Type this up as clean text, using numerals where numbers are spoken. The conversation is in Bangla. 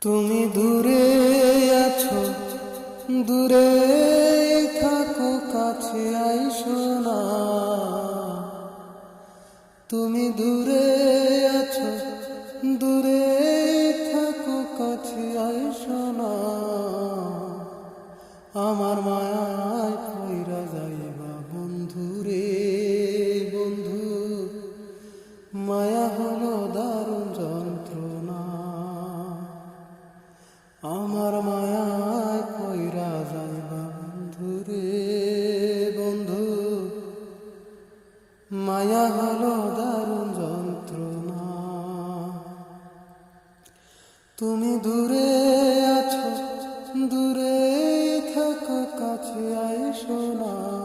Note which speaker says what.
Speaker 1: তুমি দূরে আছো, দূরে থাকো, কাছে আইসো না। তুমি দূরে আছো, দূরে থাকো, কাছে আইসো না। আমার মায়ায় কইরা যাইবা বন্ধু রে বন্ধু, মায়া হলো দারুণ যন্ত্রণা। আমার মায়ায় কইরা যাইবা বন্ধু রে বন্ধু, মায়া হলো দারুণ যন্ত্রণা। তুমি দূরে আছো, দূরে থাকো, কাছে আইসো না।